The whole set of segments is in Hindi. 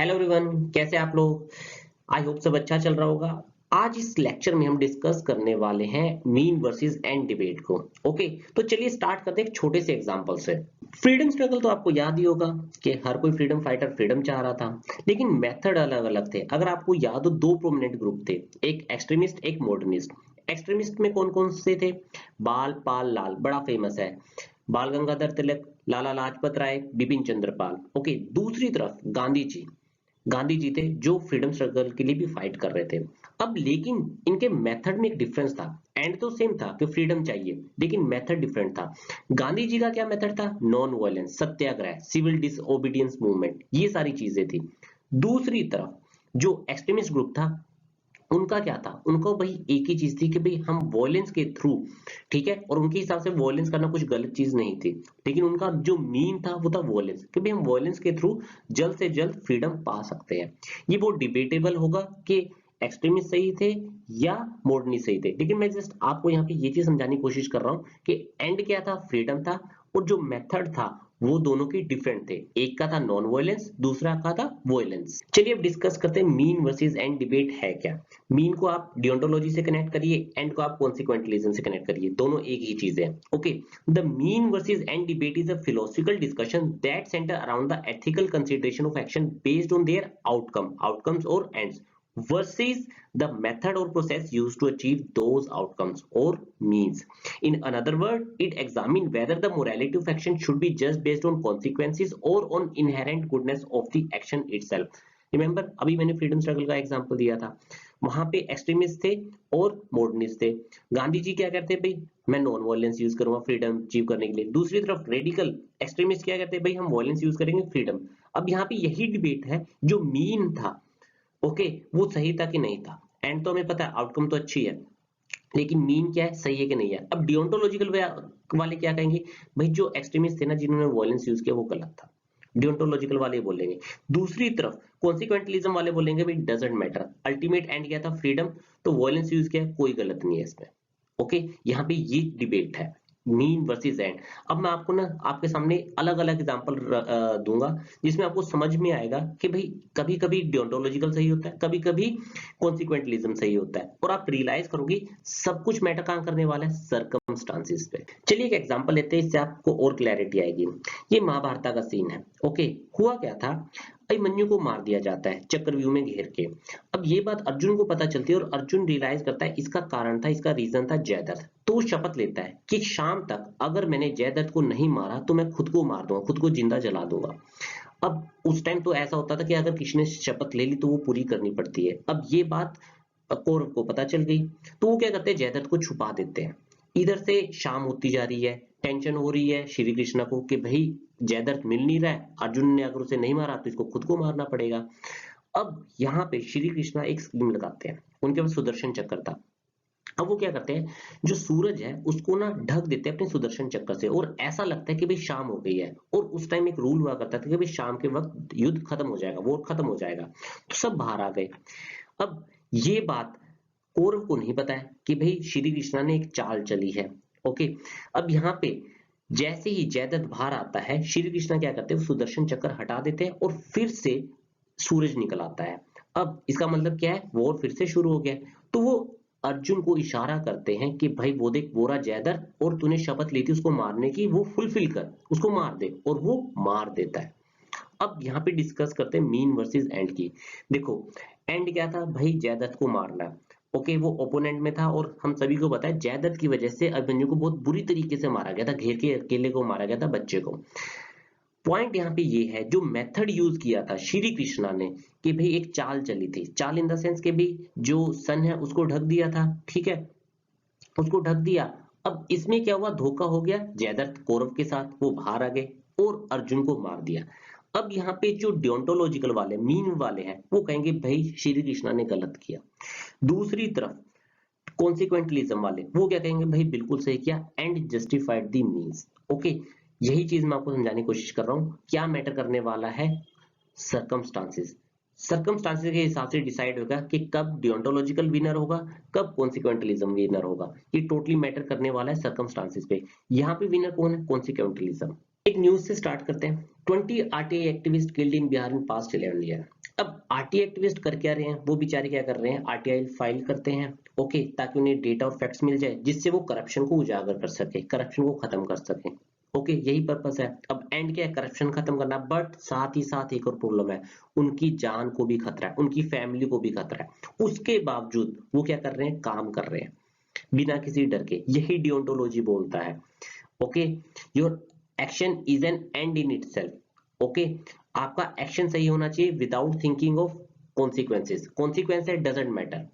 हेलो एवरीवन, कैसे आप लोग। आई होप सब अच्छा चल रहा होगा। आज इस लेक्चर में हम डिस्कस करने वाले हैं मीन वर्सेस एंड डिबेट को। ओके, तो चलिए स्टार्ट करते हैं एक छोटे से एग्जांपल से। फ्रीडम स्ट्रगल तो आपको याद ही होगा कि हर कोई फ्रीडम फाइटर फ्रीडम चाह रहा था, लेकिन मेथड अलग अलग थे। अगर आपको याद हो, दो प्रोमिनेंट ग्रुप थे, एक एक्सट्रीमिस्ट एक मॉडर्निस्ट। एक्सट्रीमिस्ट में कौन कौन से थे? बाल पाल लाल, बड़ा फेमस है। बाल गंगाधर तिलक, लाला लाजपत राय, बिपिन चंद्र पाल। ओके, दूसरी तरफ गांधी जी थे जो फ्रीडम स्ट्रगल के लिए भी फाइट कर रहे थे। अब लेकिन इनके मेथड में एक डिफरेंस था। एंड तो सेम था कि फ्रीडम चाहिए, लेकिन मेथड डिफरेंट था। गांधी जी का क्या मेथड था? नॉन वायलेंस, सत्याग्रह, सिविल डिसओबीडियंस मूवमेंट, ये सारी चीजें थी। दूसरी तरफ जो एक्सट्रीमिस्ट ग्रुप था, उनका क्या था? उनको भाई एक ही चीज थी कि भाई हम वॉयलेंस के थ्रू, ठीक है, और उनके हिसाब से वॉयलेंस करना कुछ गलत चीज नहीं थी, लेकिन उनका जो मीन था वो था वॉयलेंस, कि भाई हम वॉयलेंस के थ्रू जल्द से जल्द फ्रीडम पा सकते हैं। ये बहुत डिबेटेबल होगा कि एक्सट्रीमिस्ट सही थे या मॉडर्निस्ट सही थे, लेकिन मैं जस्ट आपको यहाँ पे ये चीज समझाने की कोशिश कर रहा हूँ कि एंड क्या था? फ्रीडम था, और जो मेथड था वो दोनों के डिफरेंट थे। एक का था नॉन वायलेंस, दूसरा का था वायलेंस। चलिए अब डिस्कस करते हैं मीन वर्सेस एंड डिबेट है क्या। मीन को आप डियोंटोलॉजी से कनेक्ट करिए, एंड को आप कॉन्सिक्वेंटलिज्म से कनेक्ट करिए, दोनों एक ही चीज है। Okay, the mean versus and debate is a philosophical discussion that centre around the ethical consideration of action based on their outcomes और ends versus the method or process used to achieve those outcomes or means. In another word, it examines whether the morality of action should be just based on consequences or on inherent goodness of the action itself. Remember, अभी मैंने फ्रीडम स्ट्रगल का एग्जांपल दिया था, वहां पे एक्सट्रीमिस्ट थे और मॉडर्निस्ट थे। गांधी जी क्या करते? भाई मैं नॉन वायलेंस यूज करूंगा फ्रीडम अचीव करने के लिए। दूसरी तरफ रेडिकल एक्सट्रीमिस्ट क्या करते? भाई हम वायलेंस यूज करेंगे फ्रीडम। अब यहाँ पे यही डिबेट है, जो मीन था, ओके, वो सही था कि नहीं था। एंड तो हमें पता है आउटकम तो अच्छी है, लेकिन मीन क्या है? सही है कि नहीं है। अब डियोंटोलॉजिकल वाले क्या कहेंगे? भाई जो एक्सट्रीमिस्ट थे ना, जिन्होंने वायलेंस यूज किया, वो गलत था। डियोंटोलॉजिकल वाले बोलेंगे। दूसरी तरफ कॉन्सिक्वेंटलिज्म वाले बोलेंगे भाई डजंट मैटर, अल्टीमेट एंड क्या था? फ्रीडम, तो वायलेंस यूज किया, कोई गलत नहीं है इसमें। ओके, यहाँ पे ये डिबेट है, मीन वर्सेस एंड। अब मैं आपको ना आपके सामने अलग अलग एग्जांपल दूंगा, जिसमें आपको समझ में आएगा कि भाई कभी कभी डियोंटोलॉजिकल सही होता है, कभी कभी कॉन्सिक्वेंटलिज्म सही होता है, और आप रियलाइज करोगे सब कुछ मैटर कहाँ करने वाला है? सर्कमस्टांसिस पे। चलिए एक एग्जांपल लेते हैं, इससे आपको और क्लैरिटी आएगी। ये महाभारत का सीन है। ओके, हुआ क्या था? अभिमन्यु को मार दिया जाता है चक्रव्यूह में घेर के। अब ये बात अर्जुन को पता चलती है, और अर्जुन रियलाइज करता है इसका कारण था, इसका रीजन था जयद्रथ। तो वो शपथ लेता है कि शाम तक अगर मैंने जयद्रथ को नहीं मारा तो मैं खुद को मार दूंगा, खुद को जिंदा जला दूंगा। अब उस टाइम तो ऐसा होता था कि अगर किसी ने शपथ ले ली तो वो पूरी करनी पड़ती है। अब ये बात कौरव को पता चल गई, तो वो क्या करते हैं? जयद्रथ को छुपा देते हैं। इधर से शाम होती जा रही है, टेंशन हो रही है श्री कृष्ण को कि भाई जयद्रथ मिल नहीं रहा है, अर्जुन ने अगर उसे नहीं मारा तो इसको खुद को मारना पड़ेगा। अब यहाँ पे श्री कृष्णा एक स्कीम लगाते हैं, उनके पास सुदर्शन चक्र था। अब वो क्या करते हैं, जो सूरज है उसको ना ढक देते हैं अपने सुदर्शन चक्र से, और ऐसा लगता है कि भाई शाम हो गई है। और उस टाइम एक रूल हुआ करता था कि भाई शाम के वक्त युद्ध खत्म हो जाएगा, वॉर खत्म हो जाएगा। तो सब बाहर आ गए। अब ये बात कौरव को नहीं पता है कि भाई श्री कृष्णा ने एक चाल चली है। ओके, अब यहाँ पे जैसे ही जयद्रथ बाहर आता है, श्री कृष्णा क्या करते हैं? सुदर्शन चक्र हटा देते हैं, और फिर से सूरज निकल आता है। अब इसका मतलब क्या है? वॉर फिर से शुरू हो गया। तो वो अर्जुन को इशारा करते हैं कि भाई वो देख, वो रहा जयद्रथ, और तूने शपथ ली थी उसको मारने की, वो फुलफिल कर, उसको मार दे। और वो मार देता है। अब यहाँ पे डिस्कस करते हैं मीन वर्सेस एंड की। देखो, एंड क्या था? भाई जयदत्त को मारना। ओके, वो ओपोनेंट में था, और हम सभी को पता है जयदत्त की वजह से अभिमन्यु को बहुत बुरी तरीके से मारा गया था, घेर के अकेले को मारा गया था, बच्चे को। पॉइंट यहाँ पे ये है, जो मेथड यूज किया था श्री कृष्णा ने, कि भाई एक चाल चली थी, चाल इन द सेंस के भी जो सन है उसको ढक दिया था, ठीक है, उसको ढक दिया। अब इसमें क्या हुआ? धोखा हो गया, जयदत्त कौरव के साथ वो बाहर आ गए और अर्जुन को मार दिया। अब यहाँ पे जो डियोंटोलॉजिकल वाले मीन वाले हैं, वो कहेंगे भाई श्री कृष्णा ने गलत किया। दूसरी तरफ कॉन्सिक्वेंटलिज्म वाले वो क्या कहेंगे? भाई बिल्कुल सही किया, and justified the means. Okay, यही चीज मैं आपको समझाने की कोशिश कर रहा हूँ। क्या मैटर करने वाला है? सर्कमस्टांसेस। सर्कमस्टांसेस के हिसाब से डिसाइड होगा कि कब डियोंटोलॉजिकल विनर होगा, कब कॉन्सिक्वेंटलिज्म विनर होगा। ये टोटली मैटर करने वाला है सर्कमस्टांसेस पे। यहाँ पे विनर कौन है? कॉन्सिक्वेंटलिज्म। एक न्यूज से स्टार्ट करते हैं। 20 RTI activist killed in Bihar in past 11 year. अब आरटीआई एक्टिविस्ट कर क्या रहे हैं, वो बेचारे क्या कर रहे हैं, आरटीआई फाइल करते हैं, ओके, ताकि उन्हें डेटा और फैक्ट्स मिल जाए जिससे वो करप्शन को उजागर कर सके, करप्शन को खत्म कर सके। ओके, यही पर्पस है। अब एंड क्या है, करप्शन खत्म करना, बट साथ ही साथ एक और प्रॉब्लम है, उनकी जान को भी खतरा है, उनकी फैमिली को भी खतरा है, उसके बावजूद वो क्या कर रहे हैं, काम कर रहे हैं बिना किसी डर के। यही डियोंटोलॉजी बोलता है। Okay, your action is an and in itself. Okay, आपका एक्शन सही होना चाहिए without thinking of consequences. Consequence doesn't matter,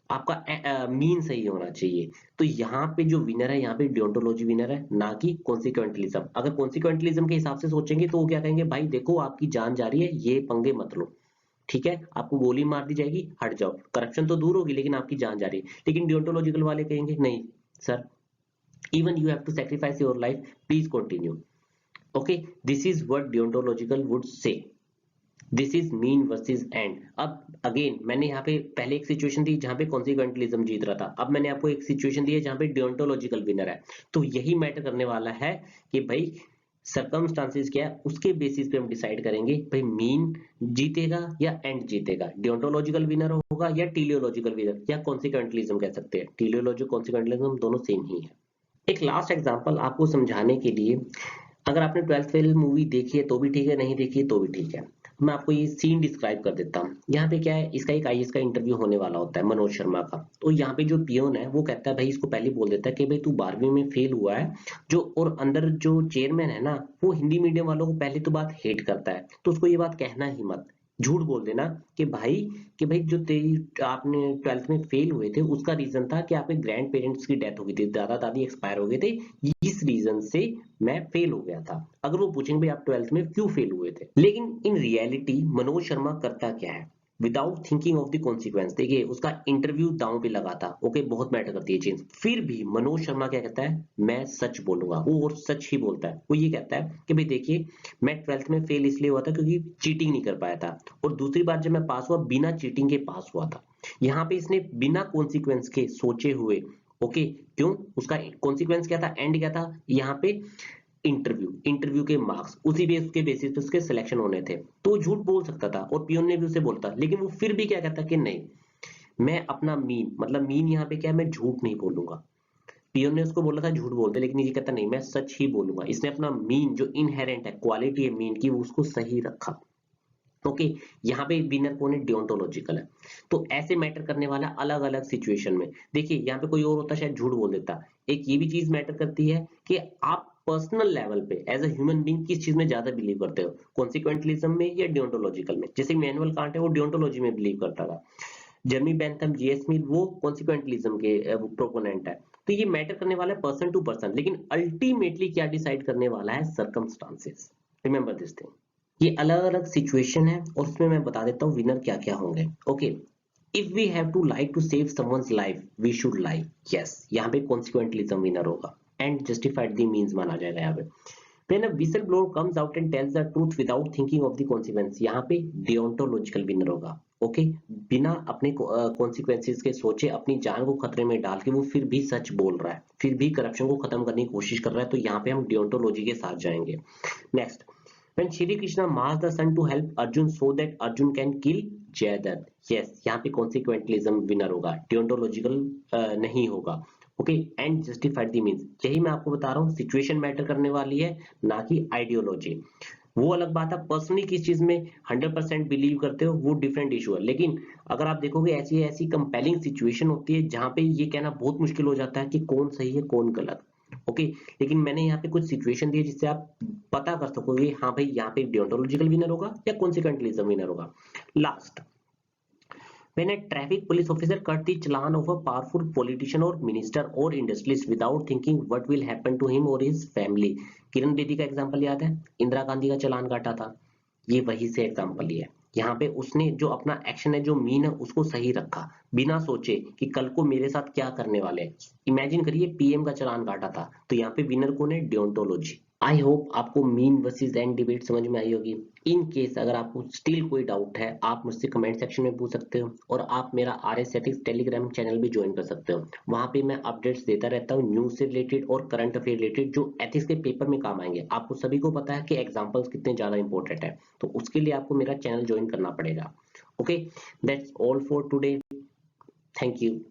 आपका मीन सही होना चाहिए। तो यहाँ पे जो विनर है, यहाँ पे डियोंटोलॉजी विनर है, ना कि कॉन्सिक्वेंटलिज्म। अगर कॉन्सिक्वेंटलिज्म के हिसाब से सोचेंगे तो वो क्या कहेंगे, भाई देखो आपकी जान जा रही है, ये पंगे मत लो, ठीक है, आपको गोली मार दी जाएगी, हट जाओ, करप्शन तो दूर होगी लेकिन आपकी जान जा रही है। लेकिन डियोंटोलॉजिकल वाले कहेंगे नहीं sir, even you have to sacrifice your life, please continue. Okay, this is what deontological would say. This is mean versus and. अब अगेन मैंने यहाँ पे पहले एक सिचुएशन दी जहां पे कॉन्सिक्वेंटलिज्म जीत रहा था, अब मैंने आपको एक सिचुएशन दी है जहां पे डियोंटोलॉजिकल विनर है। तो यही मैटर करने वाला है कि भाई सर्कमस्टांसेस क्या है, उसके बेसिस पे हम डिसाइड करेंगे भाई मीन जीतेगा या एंड जीतेगा, डियोंटोलॉजिकल विनर होगा या टेलियोलॉजिकल विनर, या कॉन्सिक्वेंटलिज्म कह सकते हैं। टेलियोलॉजी कॉन्सिक्वेंटलिज्म दोनों सेम ही है। एक लास्ट एग्जांपल आपको समझाने के लिए, अगर आपने 12th फेल मूवी देखी है तो भी ठीक है, नहीं देखी है तो भी ठीक है, मैं आपको ये सीन डिस्क्राइब कर देता हूँ। यहाँ पे क्या है, इसका एक आईएएस का इंटरव्यू होने वाला होता है मनोज शर्मा का। तो यहाँ पे जो पियोन है वो कहता है, भाई इसको पहले बोल देता है कि भाई तू 12वीं में फेल हुआ है, जो और अंदर जो चेयरमैन है ना, वो हिंदी मीडियम वालों को पहले तो बात हेट करता है, तो उसको ये बात कहना ही मत, झूठ बोल देना कि भाई जो तेरी आपने 12th में फेल हुए थे उसका रीजन था कि आपके ग्रैंड पेरेंट्स की डेथ हो गई थी, दादा दादी एक्सपायर हो गए थे, इस रीजन से मैं फेल हो गया था। अगर वो पूछेंगे भाई आप 12th में क्यों फेल हुए थे, लेकिन इन रियलिटी मनोज शर्मा करता क्या है, without thinking of the consequence. देखिए उसका इंटरव्यू दांव पे लगा था, ओके, बहुत मैटर करती है चीज, फिर भी मनोज शर्मा क्या कहता है, मैं सच बोलूंगा, वो और सच ही बोलता है। वो ये कहता है कि भाई देखिए मैं 12th में फेल इसलिए हुआ था क्योंकि चीटिंग नहीं कर पाया था, और दूसरी बार जब मैं पास हुआ बिना चीटिंग के पास हुआ था। यहाँ पे इसने बिना कॉन्सिक्वेंस के सोचे हुए, ओके, क्यों, उसका कॉन्सिक्वेंस क्या था, एंड क्या था, यहाँ पे इंटरव्यू के मार्क्स, उसी बेस के बेसिस पे उसके सिलेक्शन होने थे, तो झूठ बोल सकता था और पियोन ने भी उसे बोलता, लेकिन वो फिर भी क्या कहता कि नहीं, मैं अपना मीन, मतलब मीन यहाँ पे क्या है, मैं झूठ नहीं बोलूंगा। पियोन ने उसको बोला था झूठ बोलते, लेकिन ये कहता नहीं, मैं सच ही बोलूंगा। इसने अपना मीन जो इनहेरेंट है, क्वालिटी है मीन की, वो उसको सही रखा। ओके, यहाँ पे विनर कौन है, डियोंटोलॉजिकल है। तो ऐसे मैटर करने वाला अलग अलग सिचुएशन में। देखिए यहाँ पे कोई और होता शायद झूठ बोल देता। एक ये भी चीज मैटर करती है कि आप पर्सनल लेवल पे एज अ ह्यूमन बीइंग किस चीज में ज्यादा बिलीव करते हो, कॉन्सिक्वेंटलिज्म में या डियोंटोलॉजिकल में। जैसे मैनुअल कांट है, वो डियोंटोलॉजी में बिलीव करता था, जर्मी बेंथम, जीएस स्मिथ वो कॉन्सिक्वेंटलिज्म के प्रोपोनेंट है। तो ये मैटर करने वाला है पर्सन टू पर्सन, लेकिन अल्टीमेटली क्या डिसाइड करने वाला है, सर्कमस्टांसेस। Remember this thing. ये अलग अलग सिचुएशन है और उसमें मैं बता देता हूँ विनर क्या क्या होंगे। Okay, if we have to lie to save someone's life we should lie, yes, यहाँ पे कॉन्सिक्वेंटलिज्म विनर होगा एंड जस्टिफाइड द मींस माना जाएगा यहाँ पे। When a whistle blower comes out and tells the truth without thinking of the consequence, यहाँ पे डियोंटोलॉजिकल विनर होगा। ओके, बिना अपने कॉन्सिक्वेंसेस के सोचे, अपनी जान को खतरे में डाल के वो फिर भी सच बोल रहा है, फिर भी करप्शन को खत्म करने की कोशिश कर रहा है, तो यहाँ पे हम डियोंटोलॉजी के साथ जाएंगे। Next, when Shri Krishna masked the sun to help Arjun so that Arjun can kill Jayadrat, yes, यहाँ पे consequentialism winner होगा, deontological नहीं होगा। Okay, and justified the means, यही मैं आपको बता रहा हूँ, सिचुएशन मैटर करने वाली है, ना कि आइडियोलॉजी। वो अलग बात है, पर्सनली किस चीज में 100% बिलीव करते हो वो डिफरेंट इशू है, लेकिन अगर आप देखोगे ऐसी ऐसी कंपेलिंग सिचुएशन होती है जहां पे ये कहना बहुत मुश्किल हो जाता है कि कौन सही है कौन गलत। ओके, लेकिन मैंने यहाँ पे कुछ सिचुएशन दी है जिससे आप पता कर सकोगे, हाँ भाई यहाँ पे डियोंटोलॉजिकल विनर होगा या कॉन्सिक्वेंटलिज्म विनर होगा। Last, when a traffic police officer cut the challan of a powerful politician or minister or industrialist without thinking what will happen to him or his family। Kiran Bedi का एग्जांपल याद है, इंदिरा गांधी का चालान काटा था, ये वही से एग्जांपल ही है। यहाँ पे उसने जो अपना एक्शन है, जो मीन है, उसको सही रखा, बिना सोचे कि कल को मेरे साथ क्या करने वाले हैं। इमेजिन करिए पीएम का चालान काटा था, तो यहाँ पे विनर कौन है, डियोंटोलॉजी। आई होप आपको मीन वर्सेस एंड डिबेट समझ में आई होगी। इन केस अगर आपको स्टिल कोई डाउट है, आप मुझसे कमेंट सेक्शन में पूछ सकते हो, और आप मेरा आरएस एथिक्स टेलीग्राम चैनल भी ज्वाइन कर सकते हो। वहां पे मैं अपडेट्स देता रहता हूँ न्यूज से रिलेटेड और करंट अफेयर रिलेटेड, जो एथिक्स के पेपर में काम आएंगे। आपको सभी को पता है कि एग्जाम्पल्स कितने ज्यादा इंपॉर्टेंट है, तो उसके लिए आपको मेरा चैनल ज्वाइन करना पड़ेगा। Okay, that's all for today. Thank you.